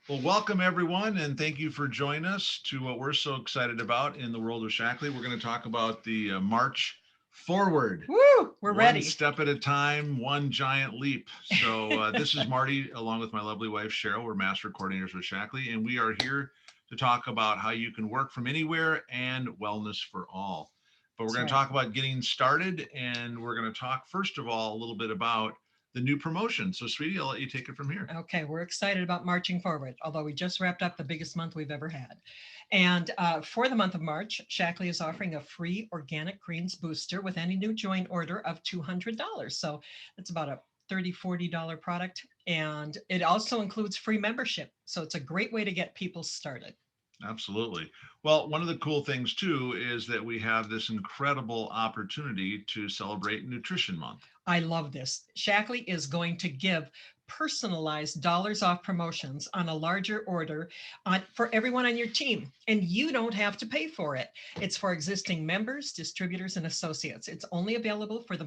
Well, welcome everyone, and thank you for joining us to what we're so excited about in the world of Shackley. We're going to talk about the March forward, Woo! We're one ready. step at a time, one giant leap. So, this is Marty, along with my lovely wife Cheryl. We're master coordinators with Shackley, and we are here to talk about how you can work from anywhere and wellness for all. But we're That's going to right. talk about getting started, and we're going to talk first of all a little bit about the new promotion. So, sweetie, I'll let you take it from here. Okay, we're excited about marching forward, although we just wrapped up the biggest month we've ever had. And for the month of March, Shackley is offering a free organic greens booster with any new join order of $200. So it's about a $30, $40 product. And it also includes free membership. So it's a great way to get people started. Absolutely. Well, one of the cool things too is that we have this incredible opportunity to celebrate Nutrition Month. I love this. Shackley is going to give personalized dollars off promotions on a larger order for everyone on your team, and you don't have to pay for it. It's for existing members, distributors, and associates. It's only available for the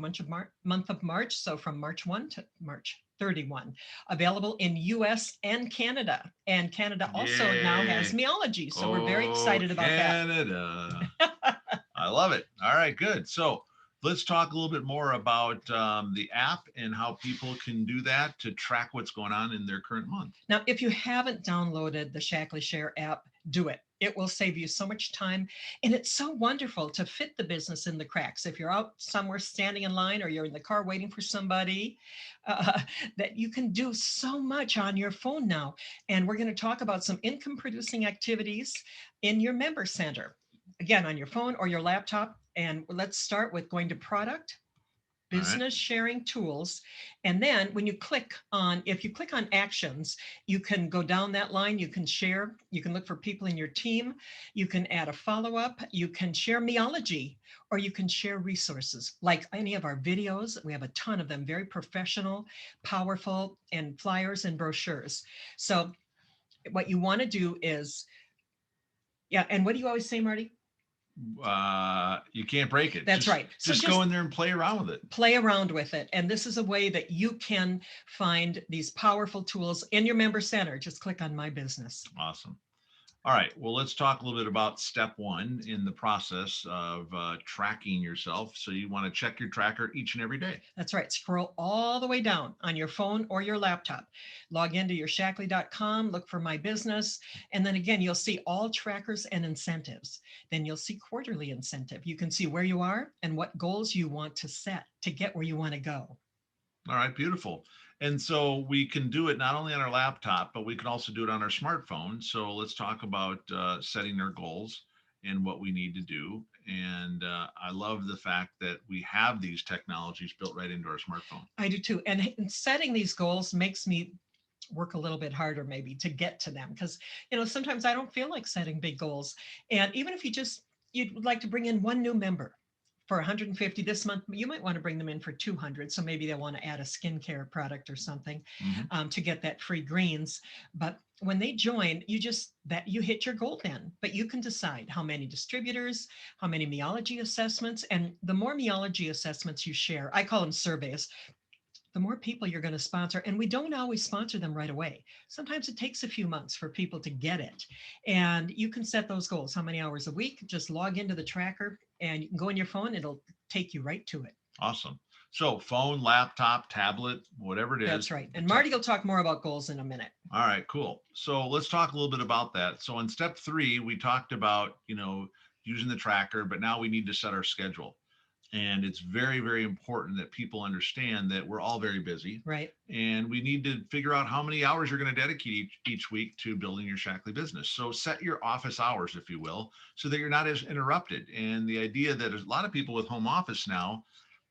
month of March, so from March 1 to March 31. Available in US and Canada. And Canada also now has Yay. Meology, so we're very Oh, excited about that. Canada. I love it. All right, good. So let's talk a little bit more about the app and how people can do that to track what's going on in their current month. Now, if you haven't downloaded the Shackley Share app, do it. It will save you so much time. And it's so wonderful to fit the business in the cracks. If you're out somewhere standing in line or you're in the car waiting for somebody, uh, that you can do so much on your phone now. And we're going to talk about some income producing activities in your member center. Again, on your phone or your laptop. And let's start with going to product, All right. business sharing tools. And then when if you click on actions, you can go down that line, you can share, you can look for people in your team, you can add a follow up, you can share Meology, or you can share resources like any of our videos. We have a ton of them, very professional, powerful, and flyers and brochures. So, what you want to do is, yeah, and what do you always say, Marty? You can't break it. That's Just right. So just go just in there and play around with it. play around with it. And this is a way that you can find these powerful tools in your member center. Just click on My Business. Awesome. All right. Well, let's talk a little bit about step one in the process of tracking yourself. So you want to check your tracker each and every day. That's right. Scroll all the way down on your phone or your laptop. Log into your Shackley.com, look for My Business. And then again, you'll see all trackers and incentives. Then you'll see quarterly incentive. You can see where you are and what goals you want to set to get where you want to go. All right, beautiful. And so we can do it not only on our laptop, but we can also do it on our smartphone. So let's talk about setting our goals and what we need to do. And I love the fact that we have these technologies built right into our smartphone. I do too. And setting these goals makes me work a little bit harder maybe to get to them because sometimes I don't feel like setting big goals. And even if you'd like to bring in one new member for 150 this month, you might want to bring them in for 200. So maybe they want to add a skincare product or something Mm-hmm. to get that free greens. But when they join, you hit your goal then. But you can decide how many distributors, how many Meology assessments, and the more Meology assessments you share, I call them surveys, the more people you're going to sponsor. And we don't always sponsor them right away. Sometimes it takes a few months for people to get it. And you can set those goals. How many hours a week? Just log into the tracker and you can go on your phone. It'll take you right to it. Awesome. So phone, laptop, tablet, whatever it That's is. right. And Marty will talk more about goals in a minute. All right, cool. So let's talk a little bit about that. So in step three, we talked about, using the tracker, but now we need to set our schedule. And it's very, very important that people understand that we're all very busy. Right. And we need to figure out how many hours you're going to dedicate each week to building your Shackley business. So set your office hours, if you will, so that you're not as interrupted. And the idea that a lot of people with home office now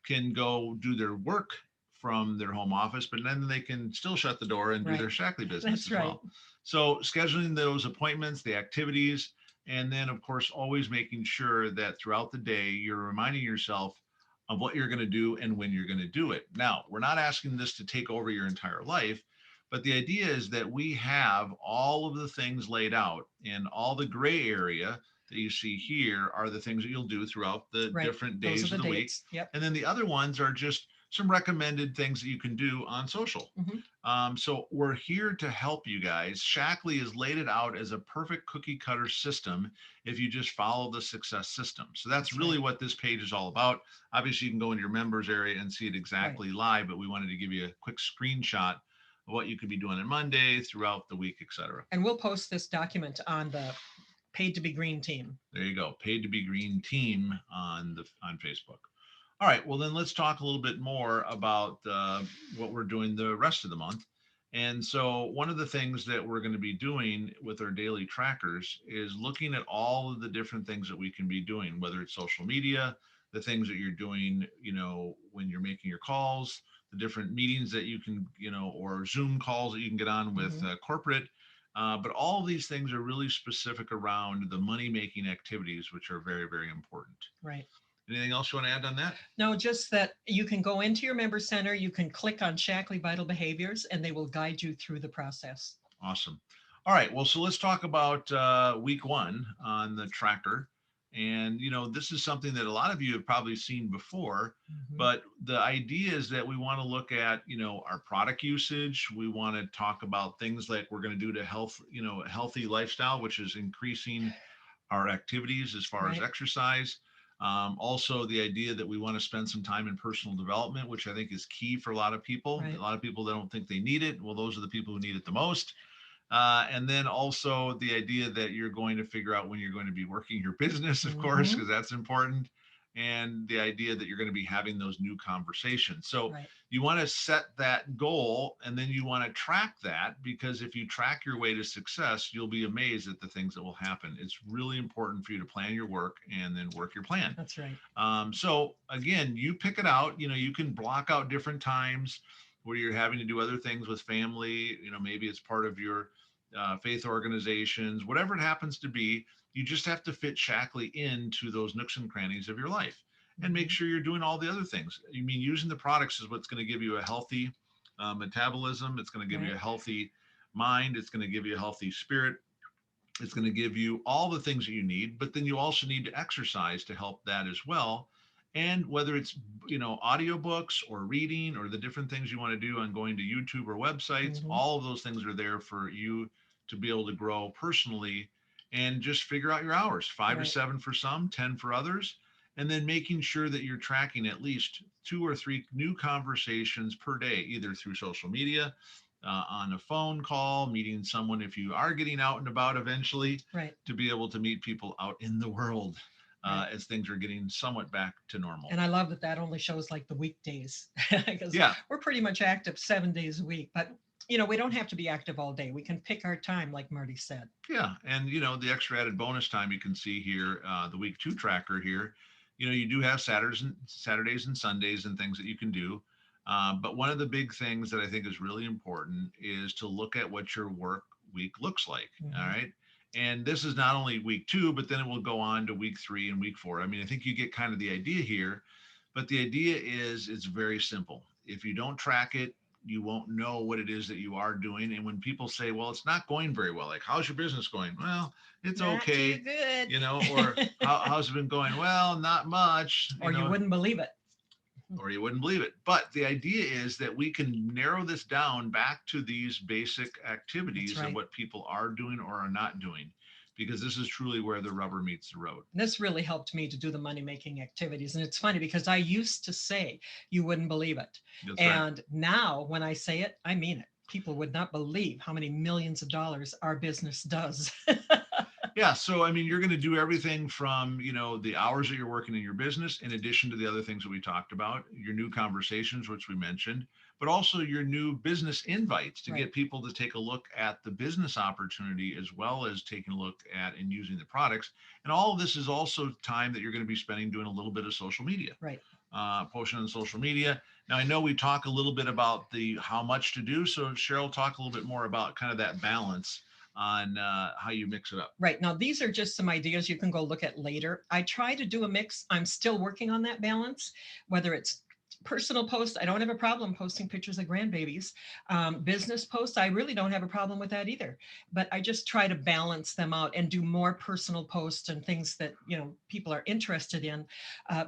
can go do their work from their home office, but then they can still shut the door and do Right. their Shackley business That's as right. well. So scheduling those appointments, the activities, and then of course always making sure that throughout the day you're reminding yourself of what you're going to do and when you're going to do it. Now, we're not asking this to take over your entire life, but the idea is that we have all of the things laid out, and all the gray area that you see here are the things that you'll do throughout the Right. different Those days are of the the week. dates. Yep. And then the other ones are just some recommended things that you can do on social. Mm-hmm. So we're here to help you guys. Shackley has laid it out as a perfect cookie cutter system if you just follow the success system. So that's That's really right. what this page is all about. Obviously, you can go into your members area and see it Right. exactly live, but we wanted to give you a quick screenshot of what you could be doing on Monday, throughout the week, etc. And we'll post this document on the Paid to Be Green team. There you go. Paid to Be Green team on Facebook. All right. Well, then let's talk a little bit more about what we're doing the rest of the month. And so, one of the things that we're going to be doing with our daily trackers is looking at all of the different things that we can be doing, whether it's social media, the things that you're doing, when you're making your calls, the different meetings that you can, or Zoom calls that you can get on with Mhm. corporate. But all of these things are really specific around the money making activities, which are very, very important. Right. Anything else you want to add on that? No, just that you can go into your member center, you can click on Shackley Vital Behaviors, and they will guide you through the process. Awesome. All right. Well, so let's talk about week one on the tracker. And, this is something that a lot of you have probably seen before, Mhm. but the idea is that we want to look at, our product usage. We want to talk about things like we're going to do to a healthy lifestyle, which is increasing our activities as far as Right. exercise. Also, the idea that we want to spend some time in personal development, which I think is key for a lot of people. A Right. lot of people that don't think they need it. Well, those are the people who need it the most. And then also the idea that you're going to figure out when you're going to be working your business, of course, Mhm. because that's important. And the idea that you're going to be having those new conversations. So Right. you want to set that goal and then you want to track that, because if you track your way to success, you'll be amazed at the things that will happen. It's really important for you to plan your work and then work your plan. That's right. So again, you pick it out. You can block out different times where you're having to do other things with family. Maybe it's part of your faith organizations, whatever it happens to be. You just have to fit Shackley into those nooks and crannies of your life, and make Mhm. sure you're doing all the other things. I mean, using the products is what's going to give you a healthy metabolism. It's going to give you Right. a healthy mind. It's going to give you a healthy spirit. It's going to give you all the things that you need, but then you also need to exercise to help that as well. And whether it's, audiobooks or reading or the different things you want to do on going to YouTube or websites, Mhm. all of those things are there for you to be able to grow personally, and just figure out your hours, 5 to Right. 7 for some, 10 for others. And then making sure that you're tracking at least 2 or 3 new conversations per day, either through social media, on a phone call, meeting someone if you are getting out and about eventually, Right. to be able to meet people out in the world Right. as things are getting somewhat back to normal. And I love that that only shows like the weekdays because Yeah, we're pretty much active 7 days a week. But we don't have to be active all day. We can pick our time, like Marty said. yeah. And, the extra added bonus time you can see here, the week two tracker here, you do have Saturdays and Sundays and things that you can do. But one of the big things that I think is really important is to look at what your work week looks like. All Mhm. right. And this is not only week two, but then it will go on to week three and week four. I mean, I think you get kind of the idea here, but the idea is it's very simple. If you don't track it, you won't know what it is that you are doing. And when people say, well, it's not going very well, like, how's your business going? Well, it's Not too okay, good. or how's it been going? Well, not much, Or you wouldn't believe it. or you wouldn't believe it. But the idea is that we can narrow this down back to these basic That's activities and right. what people are doing or are not doing, because this is truly where the rubber meets the road. This really helped me to do the money making activities. And it's funny because I used to say, you wouldn't believe it. That's right. And now when I say it, I mean it. People would not believe how many millions of dollars our business does. Yeah. So, I mean, you're going to do everything from, the hours that you're working in your business, in addition to the other things that we talked about, your new conversations, which we mentioned, but also your new business invites to Right. get people to take a look at the business opportunity, as well as taking a look at and using the products. And all of this is also time that you're going to be spending doing a little bit of social media, Right. posting on social media. Now, I know we talk a little bit about the how much to do. So, Cheryl, talk a little bit more about kind of that balance on how you mix it up. Right. Now, these are just some ideas you can go look at later. I try to do a mix. I'm still working on that balance, whether it's Personal posts, I don't have a problem posting pictures of grandbabies. Business posts, I really don't have a problem with that either. But I just try to balance them out and do more personal posts and things that people are interested in.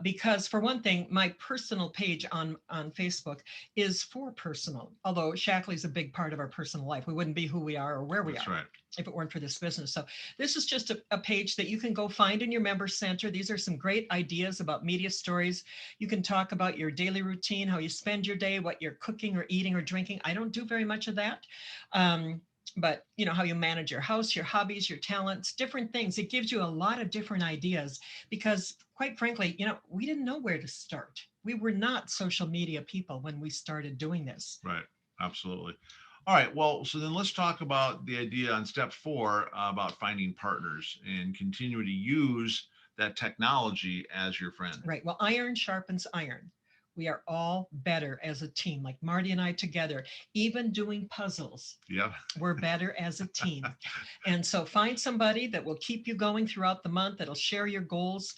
Because for one thing, my personal page on Facebook is for personal. Although Shackley is a big part of our personal life, we wouldn't be who we are or where we That's are right. if it weren't for this business. So this is just a page that you can go find in your member center. These are some great ideas about media stories. You can talk about your daily routine, how you spend your day, what you're cooking or eating or drinking. I don't do very much of that. But how you manage your house, your hobbies, your talents, different things. It gives you a lot of different ideas because quite frankly, we didn't know where to start. We were not social media people when we started doing this. Right. Absolutely. All right. Well, so then let's talk about the idea on step 4 about finding partners and continue to use that technology as your friend. Right. Well, iron sharpens iron. We are all better as a team, like Marty and I together, even doing puzzles. Yeah. We're better as a team. And so find somebody that will keep you going throughout the month, that'll share your goals,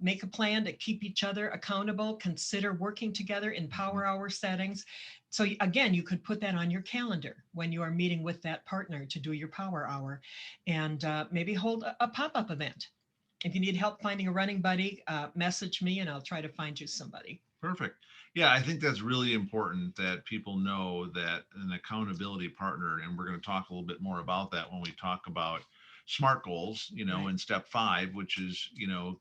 make a plan to keep each other accountable, consider working together in power hour settings. So again, you could put that on your calendar when you are meeting with that partner to do your power hour, and maybe hold a pop-up event. If you need help finding a running buddy, message me and I'll try to find you somebody. Perfect. Yeah, I think that's really important that people know that an accountability partner, and we're going to talk a little bit more about that when we talk about SMART goals, Right. in step 5, which is,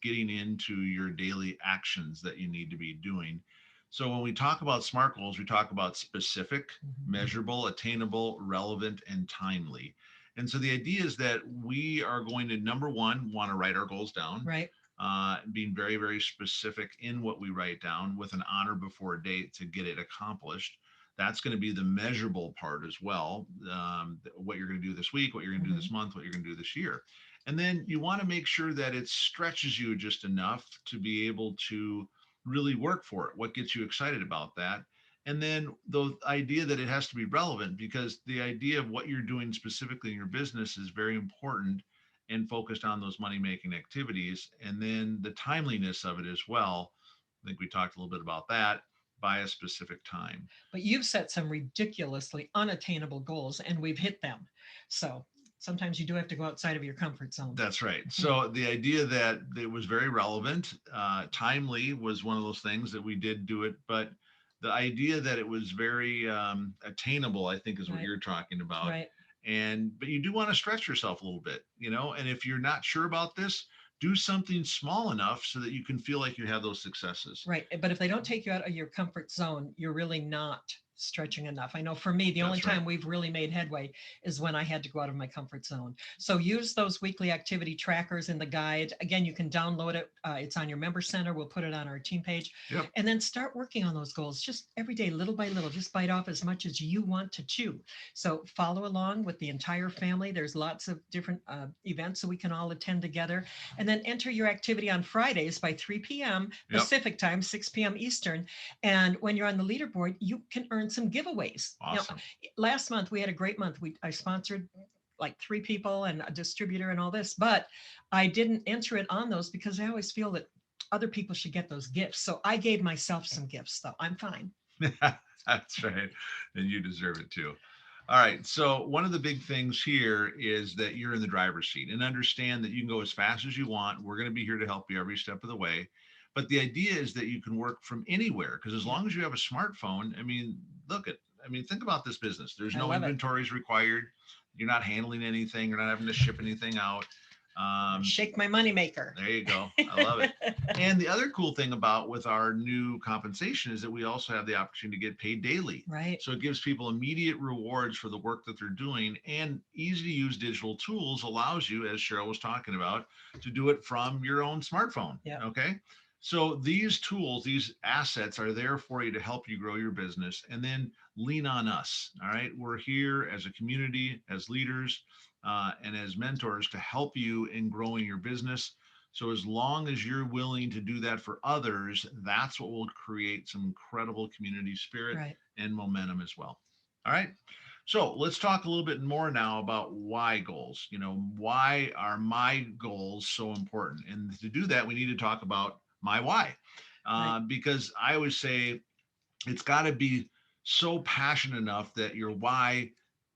getting into your daily actions that you need to be doing. So when we talk about SMART goals, we talk about specific, measurable, attainable, relevant, and timely. And so the idea is that we are going to, number one, want to write our goals down. Right. Being very, very specific in what we write down with an honor before date to get it accomplished. That's going to be the measurable part as well. What you're going to do this week, what you're going to do this month, what you're going to do this year. And then you want to make sure that it stretches you just enough to be able to really work for it. What gets you excited about that? And then the idea that it has to be relevant, because the idea of what you're doing specifically in your business is very important and focused on those money making activities. And then the timeliness of it as well. I think we talked a little bit about that, by a specific time. But you've set some ridiculously unattainable goals and we've hit them. So sometimes you do have to go outside of your comfort zone. That's right. So the idea that it was very relevant, timely was one of those things that we did do it, but the idea that it was very attainable, I think, is what Right. you're talking about. Right. But you do want to stretch yourself a little bit, and if you're not sure about this, do something small enough so that you can feel like you have those successes. Right. But if they don't take you out of your comfort zone, you're really not stretching enough. I know for me, the only That's right. time we've really made headway is when I had to go out of my comfort zone. So use those weekly activity trackers in the guide. Again, you can download it. It's on your member center. We'll put it on our team page. Yep. And then start working on those goals just every day, little by little. Just bite off as much as you want to chew. So follow along with the entire family. There's lots of different events that we can all attend together. And then enter your activity on Fridays by 3 p.m. Yep. Pacific time, 6 p.m. Eastern. And when you're on the leaderboard, you can earn some giveaways. Awesome. Last month, we had a great month. I sponsored like 3 people and a distributor and all this, but I didn't enter it on those because I always feel that other people should get those gifts. So I gave myself some gifts, though. I'm fine. That's right. And you deserve it too. All right. So one of the big things here is that you're in the driver's seat, and understand that you can go as fast as you want. We're going to be here to help you every step of the way. But the idea is that you can work from anywhere, because as long as you have a smartphone, think about this business. There's no inventories required. You're not handling anything. You're not having to ship anything out. Shake my moneymaker. There you go. I love it. And the other cool thing about with our new compensation is that we also have the opportunity to get paid daily. Right. So it gives people immediate rewards for the work that they're doing, and easy to use digital tools allows you, as Cheryl was talking about, to do it from your own smartphone. Yeah. Okay. So these tools, these assets are there for you to help you grow your business, and then lean on us. All right. We're here as a community, as leaders, and as mentors to help you in growing your business. So as long as you're willing to do that for others, that's what will create some incredible community spirit and momentum as well. All right. So let's talk a little bit more now about why goals. Why are my goals so important? And to do that, we need to talk about my why. Because I always say, it's got to be so passionate enough that your why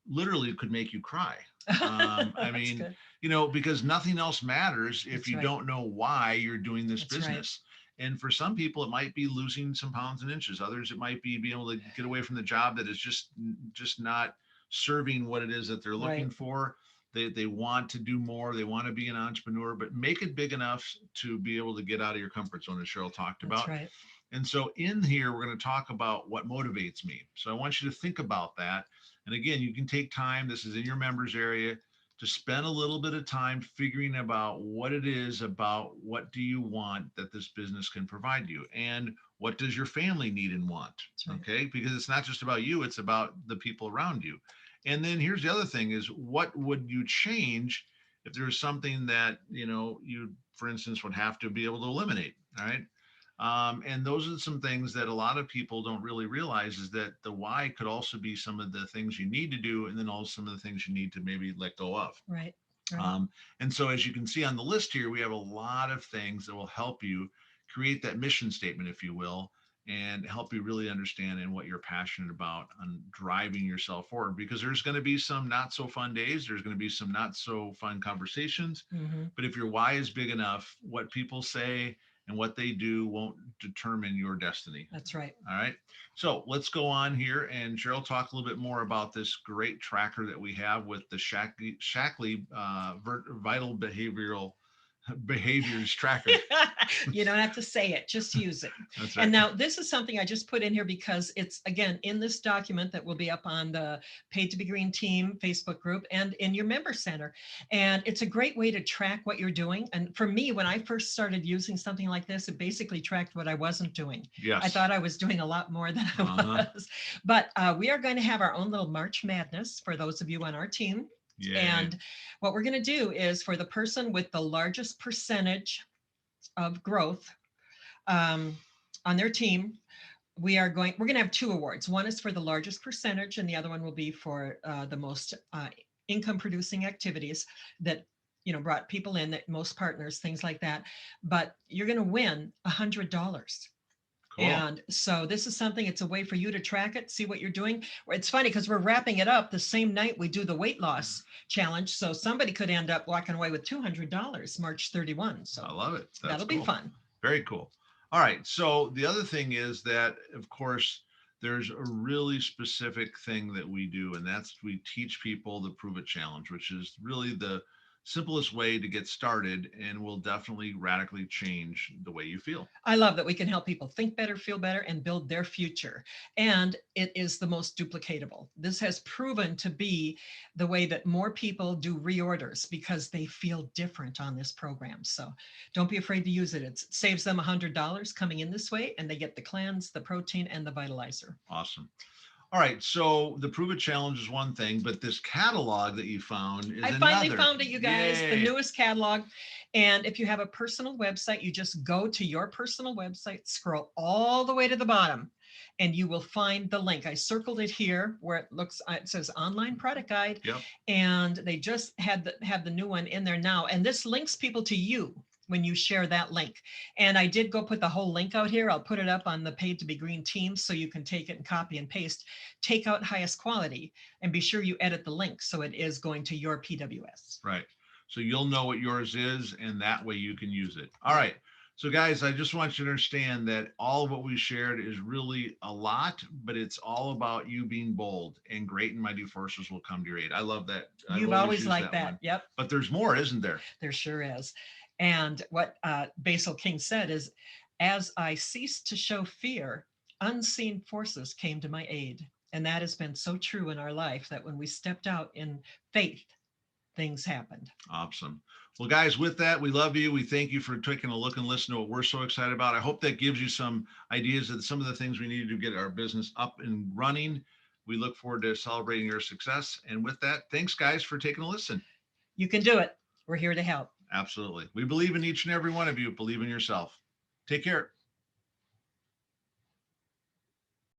literally could make you cry. I That's mean, good. because nothing else matters if That's you right. don't know why you're doing this That's right. business. And for some people, it might be losing some pounds and inches. Others, it might be being able to get away from the job that is just not serving what it is that they're looking Right. for. They want to do more. They want to be an entrepreneur, but make it big enough to be able to get out of your comfort zone, as Cheryl talked That's about. right. And so in here, we're going to talk about what motivates me. So I want you to think about that. And again, you can take time, this is in your members area, to spend a little bit of time figuring about what it is about what do you want that this business can provide you, and what does your family need and want. That's right. Okay, because it's not just about you, it's about the people around you. And then here's the other thing is, what would you change if there's something that you, for instance, would have to be able to eliminate. All right. And those are some things that a lot of people don't really realize, is that the why could also be some of the things you need to do, and then also some of the things you need to maybe let go of. Right. Right. And so, as you can see on the list here, we have a lot of things that will help you create that mission statement, if you will, and help you really understand and what you're passionate about on driving yourself forward. Because there's going to be some not so fun days, there's going to be some not so fun conversations. Hmm. But if your why is big enough, what people say and what they do won't determine your destiny. That's right. All right. So let's go on here, and Cheryl, talk a little bit more about this great tracker that we have with the Shaklee Vital Behaviors Tracker. You don't have to say it, just use it. That's And right. now this is something I just put in here because it's, again, in this document that will be up on the Paid to Be Green team Facebook group and in your member center. And it's a great way to track what you're doing. And for me, when I first started using something like this, it basically tracked what I wasn't doing. I Yes. thought I was doing a lot more than I Uh-huh. was. But we are going to have our own little March Madness for those of you on our team. Yay. And what we're going to do is, for the person with the largest percentage of growth um, on their team, we're going to have two awards. One is for the largest percentage, and the other one will be for the most income producing activities that brought people in, that most partners, things like that. But you're going to win $100. Cool. And so this is something, it's a way for you to track it, see what you're doing. It's funny because we're wrapping it up the same night we do the weight loss challenge. So somebody could end up walking away with $200 March 31. I So love it. That's that'll be cool. fun. Very cool. All right. So the other thing is that, of course, there's a really specific thing that we do, and that's we teach people the Prove It Challenge, which is really the simplest way to get started and will definitely radically change the way you feel. I love that we can help people think better, feel better, and build their future. And it is the most duplicatable. This has proven to be the way that more people do reorders because they feel different on this program. So don't be afraid to use it. It saves them $100 coming in this way, and they get the cleanse, the protein, and the vitalizer. Awesome. All right. So the Prove It Challenge is one thing, but this catalog that you found is I finally another. found it, you guys, the Yay. newest catalog. And if you have a personal website, you just go to your personal website, scroll all the way to the bottom, and you will find the link. I circled it here where it says online product guide. Yep. And they just have the new one in there now. And this links people to you when you share that link. And I did go put the whole link out here. I'll put it up on the Paid to Be Green team so you can take it and copy and paste, take out highest quality, and be sure you edit the link so it is going to your PWS. Right. So you'll know what yours is, and that way you can use it. All right. So guys, I just want you to understand that all of what we shared is really a lot, but it's all about you being bold, and great and mighty forces will come to your aid. I love that. You've always liked that. One. Yep. But there's more, isn't there? There sure is. And what Basil King said is, as I ceased to show fear, unseen forces came to my aid. And that has been so true in our life, that when we stepped out in faith, things happened. Awesome. Well, guys, with that, we love you. We thank you for taking a look and listen to what we're so excited about. I hope that gives you some ideas of some of the things we need to get our business up and running. We look forward to celebrating your success. And with that, thanks, guys, for taking a listen. You can do it. We're here to help. Absolutely. We believe in each and every one of you. Believe in yourself. Take care.